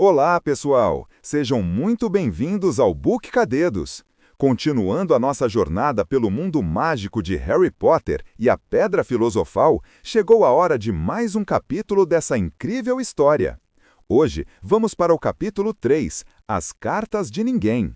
Olá, pessoal! Sejam muito bem-vindos ao Book Cadedos. Continuando a nossa jornada pelo mundo mágico de Harry Potter e a Pedra Filosofal, chegou a hora de mais um capítulo dessa incrível história. Hoje, vamos para o capítulo 3, As Cartas de Ninguém.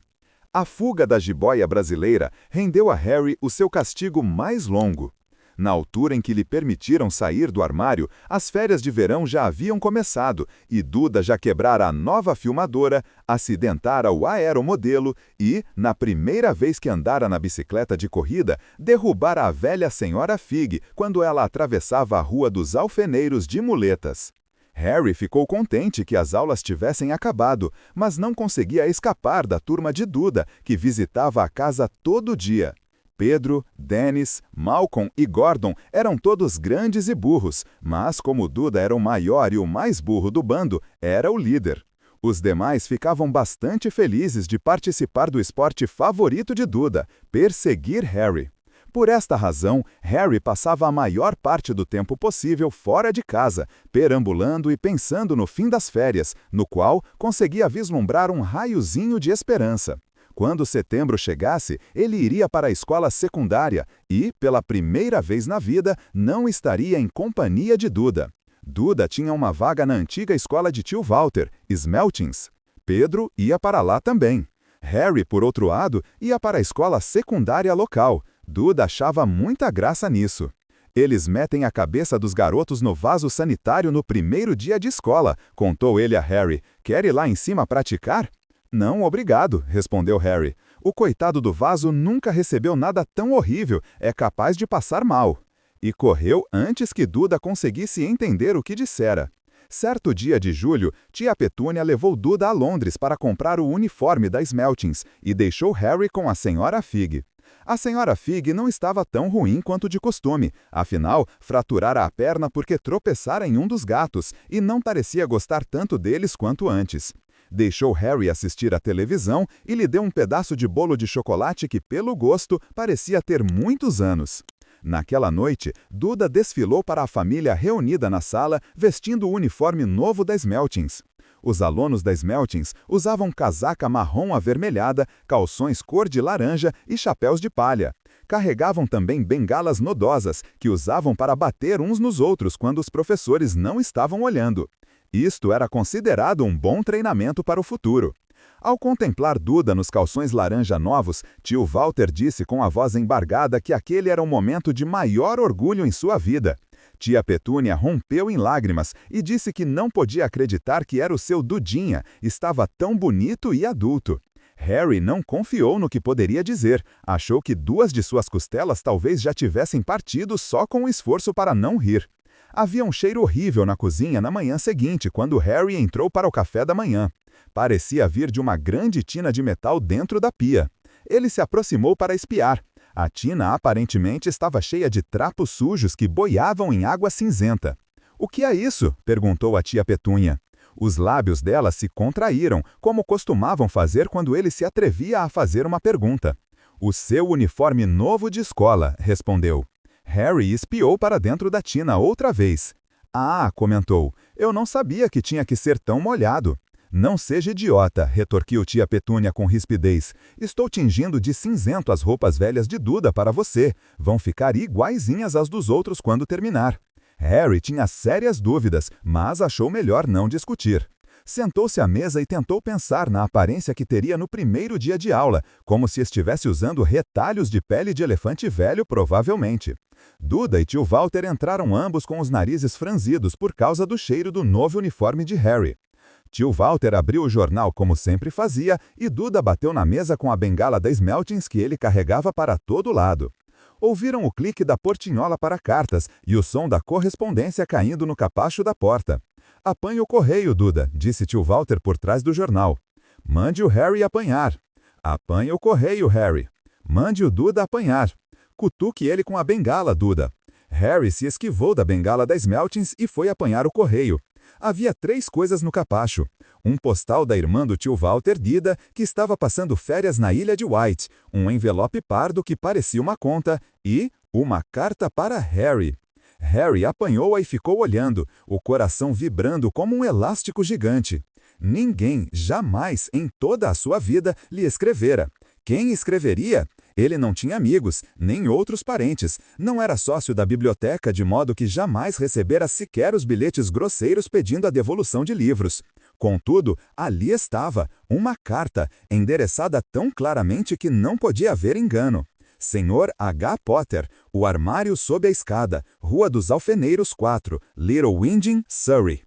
A fuga da jiboia brasileira rendeu a Harry o seu castigo mais longo. Na altura em que lhe permitiram sair do armário, as férias de verão já haviam começado e Duda já quebrara a nova filmadora, acidentara o aeromodelo e, na primeira vez que andara na bicicleta de corrida, derrubara a velha senhora Fig quando ela atravessava a rua dos alfeneiros de muletas. Harry ficou contente que as aulas tivessem acabado, mas não conseguia escapar da turma de Duda, que visitava a casa todo dia. Pedro, Dennis, Malcolm e Gordon eram todos grandes e burros, mas como Duda era o maior e o mais burro do bando, era o líder. Os demais ficavam bastante felizes de participar do esporte favorito de Duda, perseguir Harry. Por esta razão, Harry passava a maior parte do tempo possível fora de casa, perambulando e pensando no fim das férias, no qual conseguia vislumbrar um raiozinho de esperança. Quando setembro chegasse, ele iria para a escola secundária e, pela primeira vez na vida, não estaria em companhia de Duda. Duda tinha uma vaga na antiga escola de tio Walter, Smeltings. Pedro ia para lá também. Harry, por outro lado, ia para a escola secundária local. Duda achava muita graça nisso. Eles metem a cabeça dos garotos no vaso sanitário no primeiro dia de escola, contou ele a Harry. Quer ir lá em cima praticar? Não, obrigado, respondeu Harry. O coitado do vaso nunca recebeu nada tão horrível, é capaz de passar mal. E correu antes que Duda conseguisse entender o que dissera. Certo dia de julho, tia Petúnia levou Duda a Londres para comprar o uniforme da Smeltings e deixou Harry com a senhora Fig. A senhora Fig não estava tão ruim quanto de costume, afinal, fraturara a perna porque tropeçara em um dos gatos e não parecia gostar tanto deles quanto antes. Deixou Harry assistir à televisão e lhe deu um pedaço de bolo de chocolate que, pelo gosto, parecia ter muitos anos. Naquela noite, Duda desfilou para a família reunida na sala, vestindo o uniforme novo da Smeltings. Os alunos da Smeltings usavam casaca marrom avermelhada, calções cor de laranja e chapéus de palha. Carregavam também bengalas nodosas, que usavam para bater uns nos outros quando os professores não estavam olhando. Isto era considerado um bom treinamento para o futuro. Ao contemplar Duda nos calções laranja novos, tio Walter disse com a voz embargada que aquele era um momento de maior orgulho em sua vida. Tia Petúnia rompeu em lágrimas e disse que não podia acreditar que era o seu Dudinha, estava tão bonito e adulto. Harry não confiou no que poderia dizer, achou que 2 de suas costelas talvez já tivessem partido só com o esforço para não rir. Havia um cheiro horrível na cozinha na manhã seguinte, quando Harry entrou para o café da manhã. Parecia vir de uma grande tina de metal dentro da pia. Ele se aproximou para espiar. A tina aparentemente estava cheia de trapos sujos que boiavam em água cinzenta. "O que é isso?" perguntou a tia Petúnia. Os lábios dela se contraíram, como costumavam fazer quando ele se atrevia a fazer uma pergunta. "O seu uniforme novo de escola", respondeu. Harry espiou para dentro da tina outra vez. "Ah", comentou, "eu não sabia que tinha que ser tão molhado." "Não seja idiota", retorquiu tia Petúnia com rispidez. "Estou tingindo de cinzento as roupas velhas de Duda para você. Vão ficar iguaizinhas às dos outros quando terminar." Harry tinha sérias dúvidas, mas achou melhor não discutir. Sentou-se à mesa e tentou pensar na aparência que teria no primeiro dia de aula, como se estivesse usando retalhos de pele de elefante velho, provavelmente. Duda e tio Walter entraram ambos com os narizes franzidos por causa do cheiro do novo uniforme de Harry. Tio Walter abriu o jornal como sempre fazia e Duda bateu na mesa com a bengala da Smeltings que ele carregava para todo lado. Ouviram o clique da portinhola para cartas e o som da correspondência caindo no capacho da porta. "Apanhe o correio, Duda", disse tio Walter por trás do jornal. "Mande o Harry apanhar." "Apanhe o correio, Harry." "Mande o Duda apanhar." "Cutuque ele com a bengala, Duda." Harry se esquivou da bengala da Smeltings e foi apanhar o correio. Havia 3 coisas no capacho. Um postal da irmã do tio Walter, Dida, que estava passando férias na ilha de White, um envelope pardo que parecia uma conta e uma carta para Harry. Harry apanhou-a e ficou olhando, o coração vibrando como um elástico gigante. Ninguém, jamais, em toda a sua vida, lhe escrevera. Quem escreveria? Ele não tinha amigos, nem outros parentes, não era sócio da biblioteca, de modo que jamais recebera sequer os bilhetes grosseiros pedindo a devolução de livros. Contudo, ali estava, uma carta, endereçada tão claramente que não podia haver engano. Sr. H. Potter, o armário sob a escada, Rua dos Alfeneiros 4, Little Winding, Surrey.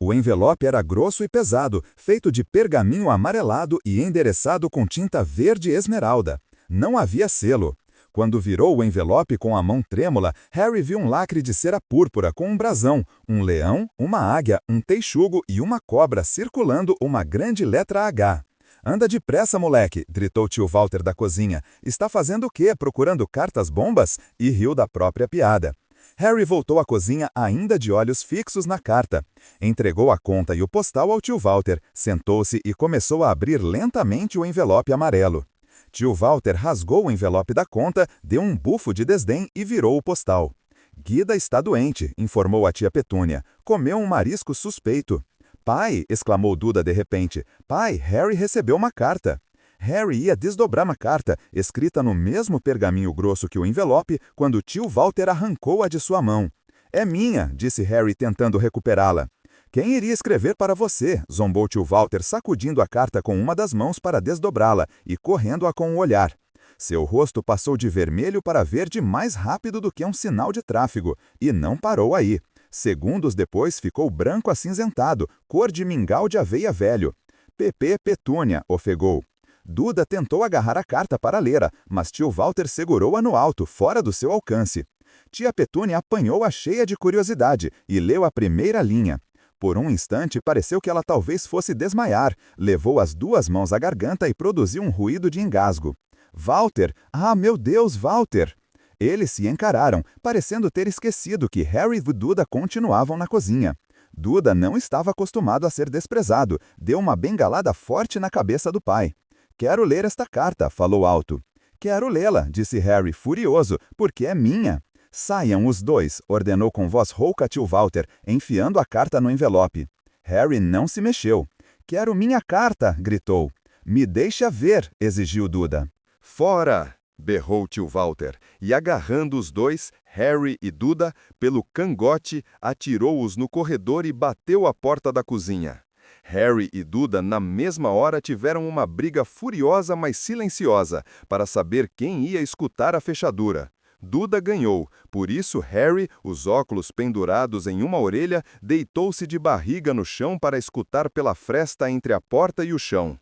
O envelope era grosso e pesado, feito de pergaminho amarelado e endereçado com tinta verde esmeralda. Não havia selo. Quando virou o envelope com a mão trêmula, Harry viu um lacre de cera púrpura com um brasão, um leão, uma águia, um texugo e uma cobra circulando uma grande letra H. «Anda depressa, moleque!» gritou tio Walter da cozinha. «Está fazendo o quê? Procurando cartas-bombas?» E riu da própria piada. Harry voltou à cozinha ainda de olhos fixos na carta. Entregou a conta e o postal ao tio Walter, sentou-se e começou a abrir lentamente o envelope amarelo. Tio Walter rasgou o envelope da conta, deu um bufo de desdém e virou o postal. «Guida está doente», informou a tia Petúnia. «Comeu um marisco suspeito». «Pai!» exclamou Duda de repente. «Pai, Harry recebeu uma carta». Harry ia desdobrar uma carta, escrita no mesmo pergaminho grosso que o envelope, quando tio Walter arrancou-a de sua mão. «É minha», disse Harry tentando recuperá-la. «Quem iria escrever para você?» zombou tio Walter, sacudindo a carta com uma das mãos para desdobrá-la e correndo-a com o olhar. Seu rosto passou de vermelho para verde mais rápido do que um sinal de tráfego, e não parou aí. Segundos depois ficou branco acinzentado, cor de mingau de aveia velho. «Pepe Petúnia», ofegou. Duda tentou agarrar a carta para lê-la, mas tio Walter segurou-a no alto, fora do seu alcance. Tia Petúnia apanhou-a cheia de curiosidade e leu a primeira linha. Por um instante pareceu que ela talvez fosse desmaiar, levou as duas mãos à garganta e produziu um ruído de engasgo. «Walter! Ah, meu Deus, Walter!» Eles se encararam, parecendo ter esquecido que Harry e Duda continuavam na cozinha. Duda não estava acostumado a ser desprezado, deu uma bengalada forte na cabeça do pai. «Quero ler esta carta», falou alto. «Quero lê-la», disse Harry, furioso, «porque é minha». «Saiam os dois», ordenou com voz rouca tio Walter, enfiando a carta no envelope. Harry não se mexeu. «Quero minha carta», gritou. «Me deixa ver», exigiu Duda. «Fora!» berrou tio Walter, e agarrando os dois, Harry e Duda, pelo cangote, atirou-os no corredor e bateu a porta da cozinha. Harry e Duda, na mesma hora, tiveram uma briga furiosa, mas silenciosa, para saber quem ia escutar a fechadura. Duda ganhou, por isso Harry, os óculos pendurados em uma orelha, deitou-se de barriga no chão para escutar pela fresta entre a porta e o chão.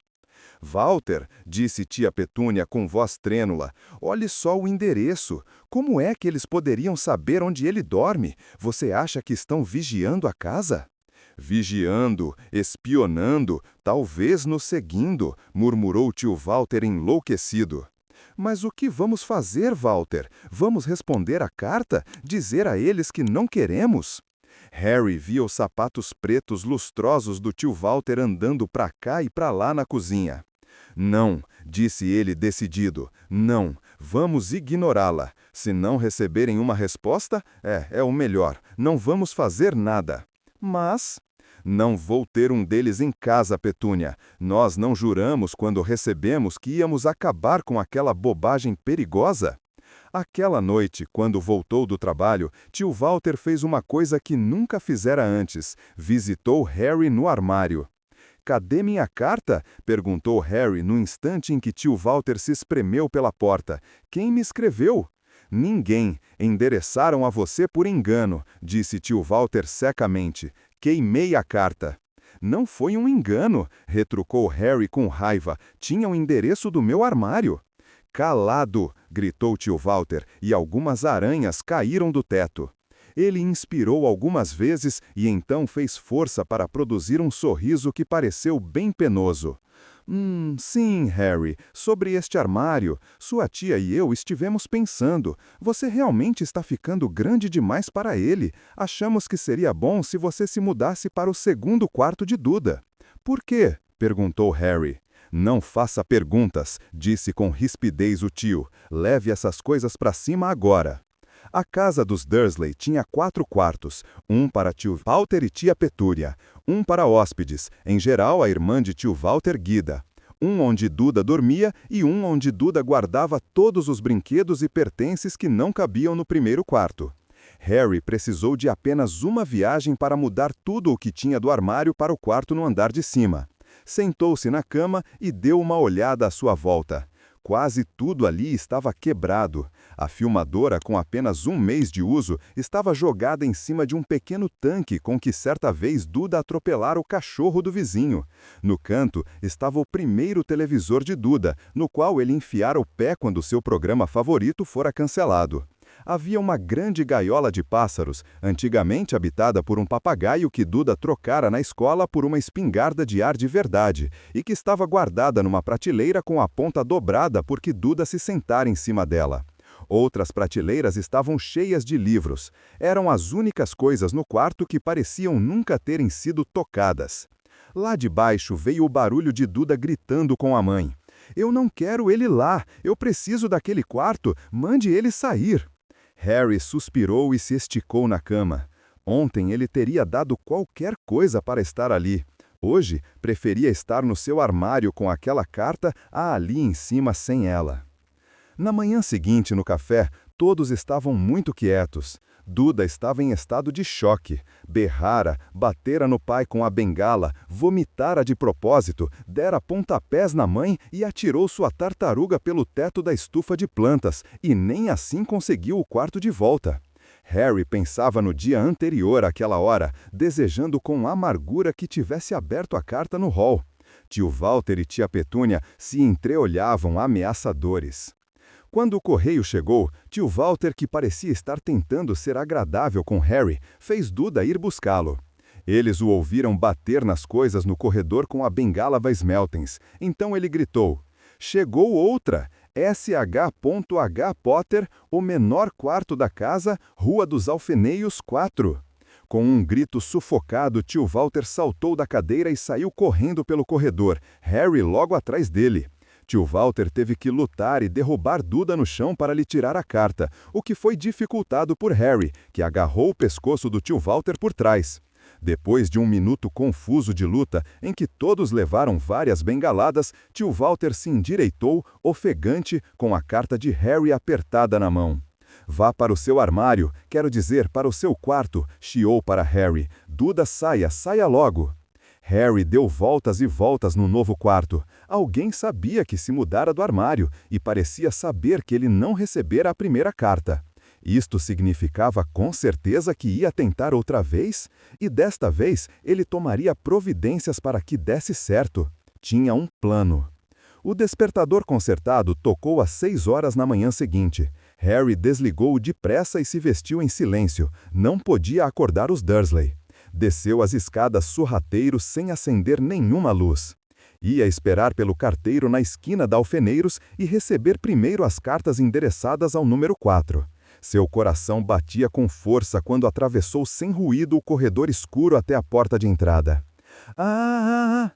«Walter», disse tia Petúnia com voz trêmula, «olhe só o endereço. Como é que eles poderiam saber onde ele dorme? Você acha que estão vigiando a casa?» «Vigiando, espionando, talvez nos seguindo», murmurou tio Walter enlouquecido. «Mas o que vamos fazer, Walter? Vamos responder à carta? Dizer a eles que não queremos?» Harry via os sapatos pretos lustrosos do tio Walter andando para cá e para lá na cozinha. «Não», disse ele decidido, «não, vamos ignorá-la. Se não receberem uma resposta, é o melhor, não vamos fazer nada. Mas...» «Não vou ter um deles em casa, Petúnia. Nós não juramos quando recebemos que íamos acabar com aquela bobagem perigosa?» Aquela noite, quando voltou do trabalho, tio Walter fez uma coisa que nunca fizera antes. Visitou Harry no armário. «Cadê minha carta?» perguntou Harry no instante em que tio Walter se espremeu pela porta. «Quem me escreveu?» «Ninguém. Endereçaram a você por engano», disse tio Walter secamente. «Queimei a carta». «Não foi um engano», retrucou Harry com raiva. «Tinha o endereço do meu armário». «Calado!» gritou tio Walter, e algumas aranhas caíram do teto. Ele inspirou algumas vezes e então fez força para produzir um sorriso que pareceu bem penoso. Sim, Harry, sobre este armário. Sua tia e eu estivemos pensando. Você realmente está ficando grande demais para ele. Achamos que seria bom se você se mudasse para o segundo quarto de Duda». «Por quê?» perguntou Harry. «Não faça perguntas», disse com rispidez o tio. «Leve essas coisas para cima agora». A casa dos Dursley tinha 4 quartos, um para tio Walter e tia Petúnia, Um para hóspedes, em geral a irmã de tio Walter, Guida. Um onde Duda dormia e um onde Duda guardava todos os brinquedos e pertences que não cabiam no primeiro quarto. Harry precisou de apenas uma viagem para mudar tudo o que tinha do armário para o quarto no andar de cima. Sentou-se na cama e deu uma olhada à sua volta. Quase tudo ali estava quebrado. A filmadora, com apenas um mês de uso, estava jogada em cima de um pequeno tanque com que certa vez Duda atropelara o cachorro do vizinho. No canto estava o primeiro televisor de Duda, no qual ele enfiara o pé quando seu programa favorito fora cancelado. Havia uma grande gaiola de pássaros, antigamente habitada por um papagaio que Duda trocara na escola por uma espingarda de ar de verdade, e que estava guardada numa prateleira com a ponta dobrada porque Duda se sentara em cima dela. Outras prateleiras estavam cheias de livros. Eram as únicas coisas no quarto que pareciam nunca terem sido tocadas. Lá de baixo veio o barulho de Duda gritando com a mãe. "Eu não quero ele lá! Eu preciso daquele quarto! Mande ele sair!" Harry suspirou e se esticou na cama. Ontem ele teria dado qualquer coisa para estar ali. Hoje, preferia estar no seu armário com aquela carta a ali em cima sem ela. Na manhã seguinte, no café, todos estavam muito quietos. Duda estava em estado de choque. Berrara, batera no pai com a bengala, vomitara de propósito, dera pontapés na mãe e atirou sua tartaruga pelo teto da estufa de plantas, e nem assim conseguiu o quarto de volta. Harry pensava no dia anterior àquela hora, desejando com amargura que tivesse aberto a carta no hall. Tio Walter e tia Petúnia se entreolhavam ameaçadores. Quando o correio chegou, tio Walter, que parecia estar tentando ser agradável com Harry, fez Duda ir buscá-lo. Eles o ouviram bater nas coisas no corredor com a bengala Weissmeltens. Então ele gritou: "Chegou outra! SH.H. Potter, o menor quarto da casa, Rua dos Alfeneios 4. Com um grito sufocado, tio Walter saltou da cadeira e saiu correndo pelo corredor, Harry logo atrás dele. Tio Walter teve que lutar e derrubar Duda no chão para lhe tirar a carta, o que foi dificultado por Harry, que agarrou o pescoço do tio Walter por trás. Depois de um minuto confuso de luta, em que todos levaram várias bengaladas, tio Walter se endireitou, ofegante, com a carta de Harry apertada na mão. "Vá para o seu armário, quero dizer, para o seu quarto", chiou para Harry. "Duda, saia, saia logo." Harry deu voltas e voltas no novo quarto. Alguém sabia que se mudara do armário e parecia saber que ele não recebera a primeira carta. Isto significava com certeza que ia tentar outra vez, e desta vez ele tomaria providências para que desse certo. Tinha um plano. O despertador consertado tocou às 6 horas na manhã seguinte. Harry desligou-o depressa e se vestiu em silêncio. Não podia acordar os Dursley. Desceu as escadas sorrateiro sem acender nenhuma luz. Ia esperar pelo carteiro na esquina da Alfeneiros e receber primeiro as cartas endereçadas ao número 4. Seu coração batia com força quando atravessou sem ruído o corredor escuro até a porta de entrada. Ah!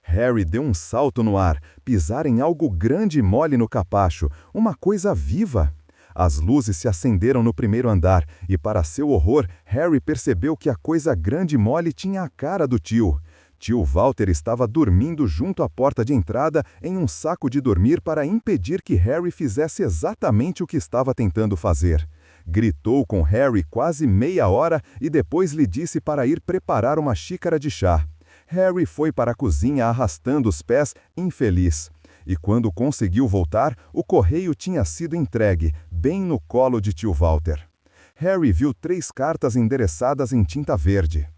Harry deu um salto no ar, pisar em algo grande e mole no capacho, uma coisa viva. As luzes se acenderam no primeiro andar e, para seu horror, Harry percebeu que a coisa grande e mole tinha a cara do tio. Tio Walter estava dormindo junto à porta de entrada em um saco de dormir para impedir que Harry fizesse exatamente o que estava tentando fazer. Gritou com Harry quase meia hora e depois lhe disse para ir preparar uma xícara de chá. Harry foi para a cozinha arrastando os pés, infeliz. E quando conseguiu voltar, o correio tinha sido entregue, bem no colo de tio Walter. Harry viu 3 cartas endereçadas em tinta verde.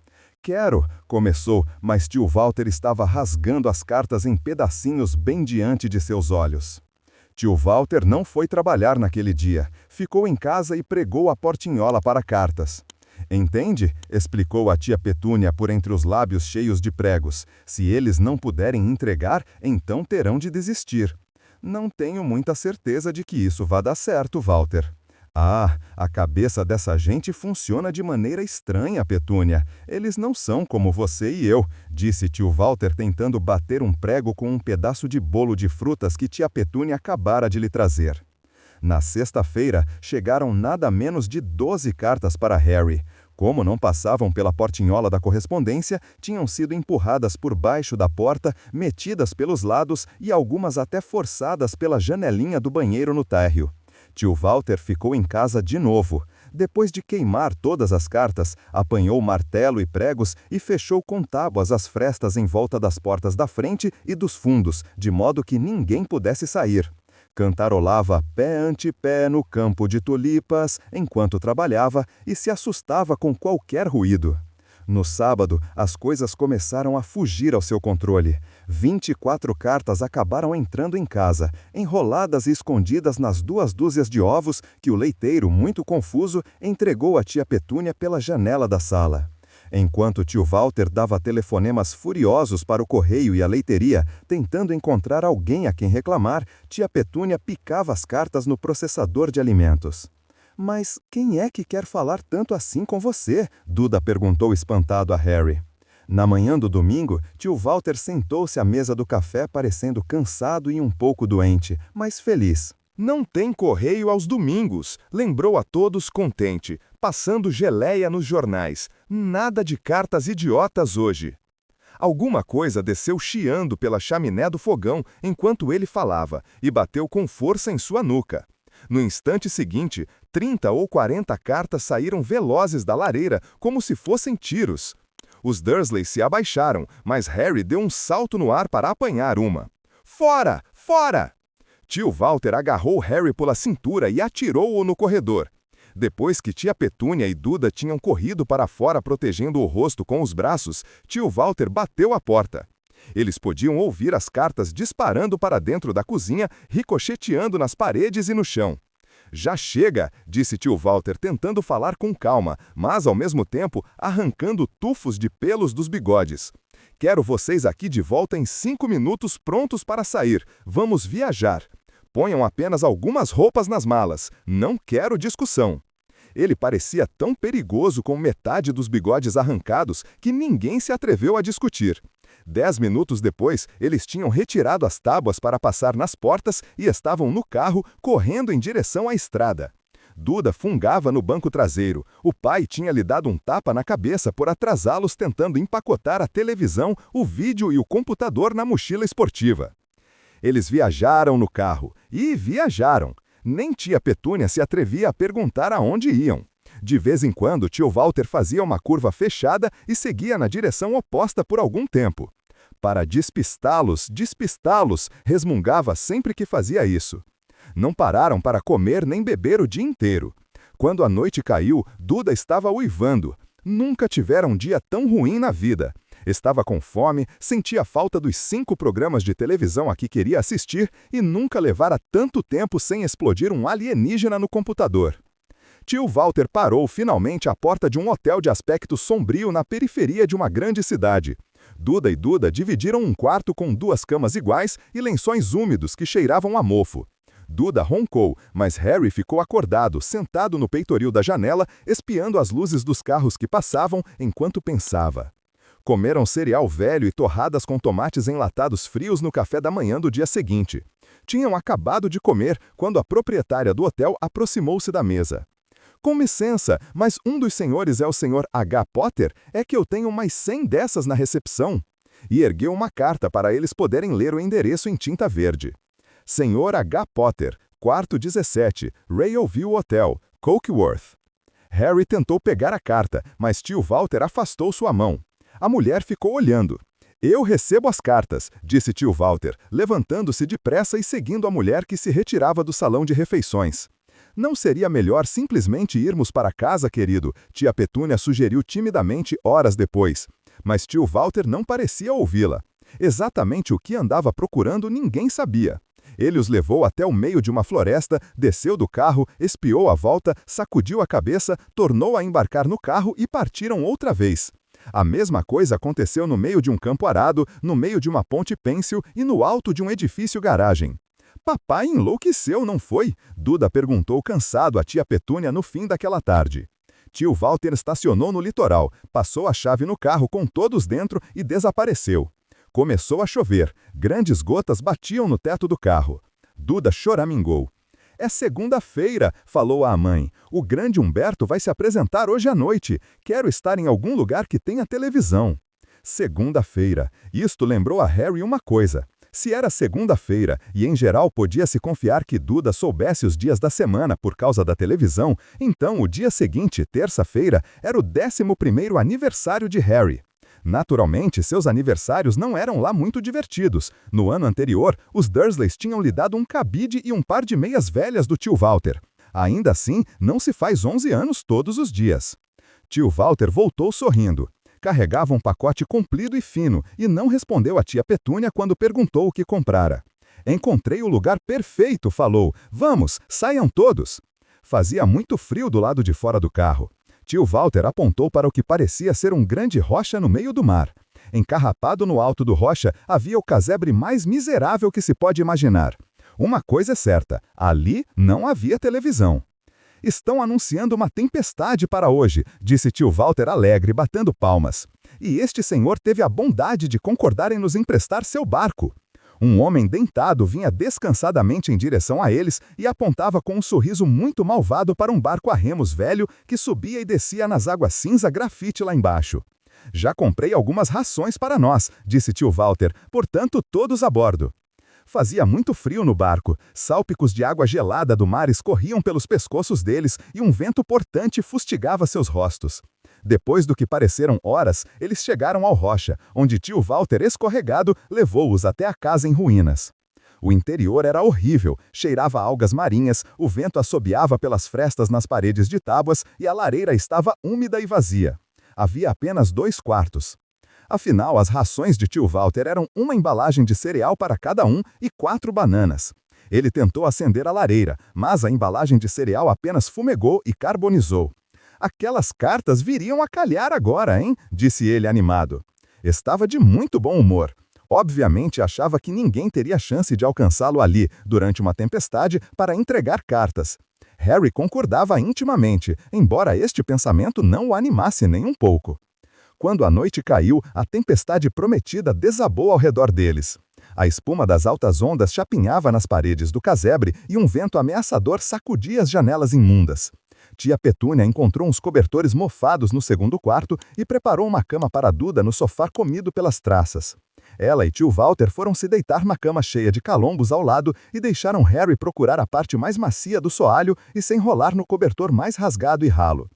"Quero", começou, mas tio Walter estava rasgando as cartas em pedacinhos bem diante de seus olhos. Tio Walter não foi trabalhar naquele dia. Ficou em casa e pregou a portinhola para cartas. "Entende?", explicou a tia Petúnia por entre os lábios cheios de pregos. "Se eles não puderem entregar, então terão de desistir." "Não tenho muita certeza de que isso vá dar certo, Walter." "Ah, a cabeça dessa gente funciona de maneira estranha, Petúnia. Eles não são como você e eu", disse tio Walter tentando bater um prego com um pedaço de bolo de frutas que tia Petúnia acabara de lhe trazer. Na sexta-feira, chegaram nada menos de 12 cartas para Harry. Como não passavam pela portinhola da correspondência, tinham sido empurradas por baixo da porta, metidas pelos lados e algumas até forçadas pela janelinha do banheiro no térreo. Tio Walter ficou em casa de novo. Depois de queimar todas as cartas, apanhou martelo e pregos e fechou com tábuas as frestas em volta das portas da frente e dos fundos, de modo que ninguém pudesse sair. Cantarolava pé ante pé no campo de tulipas enquanto trabalhava e se assustava com qualquer ruído. No sábado, as coisas começaram a fugir ao seu controle. 24 cartas acabaram entrando em casa, enroladas e escondidas nas 2 dúzias de ovos que o leiteiro, muito confuso, entregou à tia Petúnia pela janela da sala. Enquanto tio Walter dava telefonemas furiosos para o correio e a leiteria, tentando encontrar alguém a quem reclamar, tia Petúnia picava as cartas no processador de alimentos. "Mas quem é que quer falar tanto assim com você?" Duda perguntou espantado a Harry. Na manhã do domingo, tio Walter sentou-se à mesa do café parecendo cansado e um pouco doente, mas feliz. "Não tem correio aos domingos", lembrou a todos contente, passando geleia nos jornais. "Nada de cartas idiotas hoje." Alguma coisa desceu chiando pela chaminé do fogão enquanto ele falava e bateu com força em sua nuca. No instante seguinte, 30 ou 40 cartas saíram velozes da lareira, como se fossem tiros. Os Dursley se abaixaram, mas Harry deu um salto no ar para apanhar uma. "Fora! Fora!" Tio Walter agarrou Harry pela cintura e atirou-o no corredor. Depois que tia Petúnia e Duda tinham corrido para fora protegendo o rosto com os braços, tio Walter bateu a porta. Eles podiam ouvir as cartas disparando para dentro da cozinha, ricocheteando nas paredes e no chão. "Já chega", disse tio Walter, tentando falar com calma, mas, ao mesmo tempo, arrancando tufos de pelos dos bigodes. "Quero vocês aqui de volta em 5 minutos prontos para sair. Vamos viajar. Ponham apenas algumas roupas nas malas. Não quero discussão." Ele parecia tão perigoso com metade dos bigodes arrancados que ninguém se atreveu a discutir. 10 minutos depois, eles tinham retirado as tábuas para passar nas portas e estavam no carro, correndo em direção à estrada. Duda fungava no banco traseiro. O pai tinha lhe dado um tapa na cabeça por atrasá-los tentando empacotar a televisão, o vídeo e o computador na mochila esportiva. Eles viajaram no carro. E viajaram. Nem tia Petúnia se atrevia a perguntar aonde iam. De vez em quando, tio Walter fazia uma curva fechada e seguia na direção oposta por algum tempo. Para despistá-los, resmungava sempre que fazia isso. Não pararam para comer nem beber o dia inteiro. Quando a noite caiu, Duda estava uivando. Nunca tivera um dia tão ruim na vida. Estava com fome, sentia falta dos 5 programas de televisão a que queria assistir e nunca levara tanto tempo sem explodir um alienígena no computador. Tio Walter parou finalmente à porta de um hotel de aspecto sombrio na periferia de uma grande cidade. Duda e Duda dividiram um quarto com 2 camas iguais e lençóis úmidos que cheiravam a mofo. Duda roncou, mas Harry ficou acordado, sentado no peitoril da janela, espiando as luzes dos carros que passavam enquanto pensava. Comeram cereal velho e torradas com tomates enlatados frios no café da manhã do dia seguinte. Tinham acabado de comer quando a proprietária do hotel aproximou-se da mesa. "Com licença, mas um dos senhores é o senhor H. Potter? É que eu tenho mais 100 dessas na recepção." E ergueu uma carta para eles poderem ler o endereço em tinta verde. "Senhor H. Potter, quarto 17, Railview Hotel, Cokeworth." Harry tentou pegar a carta, mas tio Walter afastou sua mão. A mulher ficou olhando. "Eu recebo as cartas", disse tio Walter, levantando-se depressa e seguindo a mulher que se retirava do salão de refeições. "Não seria melhor simplesmente irmos para casa, querido?" tia Petúnia sugeriu timidamente horas depois. Mas tio Walter não parecia ouvi-la. Exatamente o que andava procurando ninguém sabia. Ele os levou até o meio de uma floresta, desceu do carro, espiou à volta, sacudiu a cabeça, tornou a embarcar no carro e partiram outra vez. A mesma coisa aconteceu no meio de um campo arado, no meio de uma ponte pêncil e no alto de um edifício garagem. "Papai enlouqueceu, não foi?" Duda perguntou cansado a tia Petúnia no fim daquela tarde. Tio Walter estacionou no litoral, passou a chave no carro com todos dentro e desapareceu. Começou a chover, grandes gotas batiam no teto do carro. Duda choramingou. É segunda-feira, falou a mãe. O grande Humberto vai se apresentar hoje à noite. Quero estar em algum lugar que tenha televisão. Segunda-feira. Isto lembrou a Harry uma coisa. Se era segunda-feira e, em geral, podia-se confiar que Duda soubesse os dias da semana por causa da televisão, então o dia seguinte, terça-feira, era o 11º aniversário de Harry. Naturalmente, seus aniversários não eram lá muito divertidos. No ano anterior, os Dursleys tinham lhe dado um cabide e um par de meias velhas do tio Walter. Ainda assim, não se faz 11 anos todos os dias. Tio Walter voltou sorrindo. Carregava um pacote comprido e fino e não respondeu a tia Petúnia quando perguntou o que comprara. Encontrei o lugar perfeito, falou. Vamos, saiam todos. Fazia muito frio do lado de fora do carro. Tio Walter apontou para o que parecia ser um grande rocha no meio do mar. Encarrapado no alto do rocha havia o casebre mais miserável que se pode imaginar. Uma coisa é certa, ali não havia televisão. Estão anunciando uma tempestade para hoje, disse tio Walter alegre, batendo palmas. E este senhor teve a bondade de concordar em nos emprestar seu barco. Um homem dentado vinha descansadamente em direção a eles e apontava com um sorriso muito malvado para um barco a remos velho que subia e descia nas águas cinza grafite lá embaixo. Já comprei algumas rações para nós, disse tio Walter, portanto todos a bordo. Fazia muito frio no barco, sálpicos de água gelada do mar escorriam pelos pescoços deles e um vento portante fustigava seus rostos. Depois do que pareceram horas, eles chegaram ao rocha, onde tio Walter, escorregado, levou-os até a casa em ruínas. O interior era horrível, cheirava a algas marinhas, o vento assobiava pelas frestas nas paredes de tábuas e a lareira estava úmida e vazia. Havia apenas 2 quartos. Afinal, as rações de tio Walter eram uma embalagem de cereal para cada um e 4 bananas. Ele tentou acender a lareira, mas a embalagem de cereal apenas fumegou e carbonizou. Aquelas cartas viriam a calhar agora, hein? Disse ele animado. Estava de muito bom humor. Obviamente achava que ninguém teria chance de alcançá-lo ali, durante uma tempestade, para entregar cartas. Harry concordava intimamente, embora este pensamento não o animasse nem um pouco. Quando a noite caiu, a tempestade prometida desabou ao redor deles. A espuma das altas ondas chapinhava nas paredes do casebre e um vento ameaçador sacudia as janelas imundas. Tia Petúnia encontrou uns cobertores mofados no segundo quarto e preparou uma cama para Duda no sofá comido pelas traças. Ela e tio Walter foram se deitar na cama cheia de calombos ao lado e deixaram Harry procurar a parte mais macia do soalho e se enrolar no cobertor mais rasgado e ralo.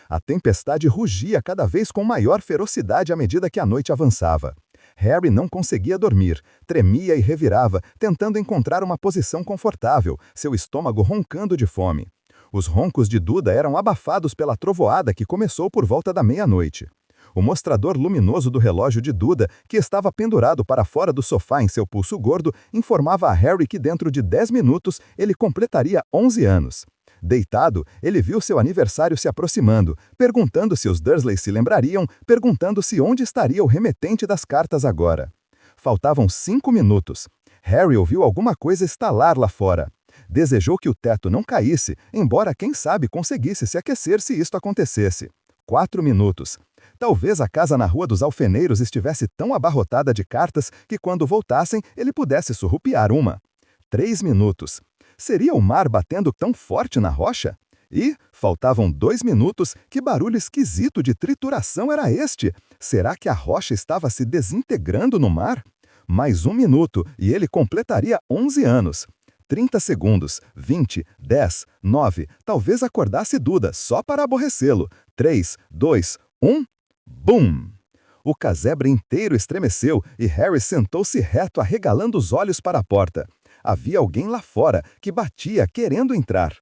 A tempestade rugia cada vez com maior ferocidade à medida que a noite avançava. Harry não conseguia dormir, tremia e revirava, tentando encontrar uma posição confortável, seu estômago roncando de fome. Os roncos de Duda eram abafados pela trovoada que começou por volta da meia-noite. O mostrador luminoso do relógio de Duda, que estava pendurado para fora do sofá em seu pulso gordo, informava a Harry que dentro de 10 minutos ele completaria 11 anos. Deitado, ele viu seu aniversário se aproximando, perguntando se os Dursleys se lembrariam, perguntando-se onde estaria o remetente das cartas agora. Faltavam 5 minutos. Harry ouviu alguma coisa estalar lá fora. Desejou que o teto não caísse, embora quem sabe conseguisse se aquecer se isto acontecesse. 4 minutos. Talvez a casa na Rua dos Alfeneiros estivesse tão abarrotada de cartas que quando voltassem ele pudesse surrupiar uma. 3 minutos. Seria o mar batendo tão forte na rocha? E, faltavam 2 minutos, que barulho esquisito de trituração era este? Será que a rocha estava se desintegrando no mar? Mais 1 minuto, e ele completaria 11 anos. 30 segundos, 20, 10, 9, talvez acordasse Duda, só para aborrecê-lo. 3, 2, 1, BUM! O casebre inteiro estremeceu e Harry sentou-se reto, arregalando os olhos para a porta. Havia alguém lá fora, que batia querendo entrar.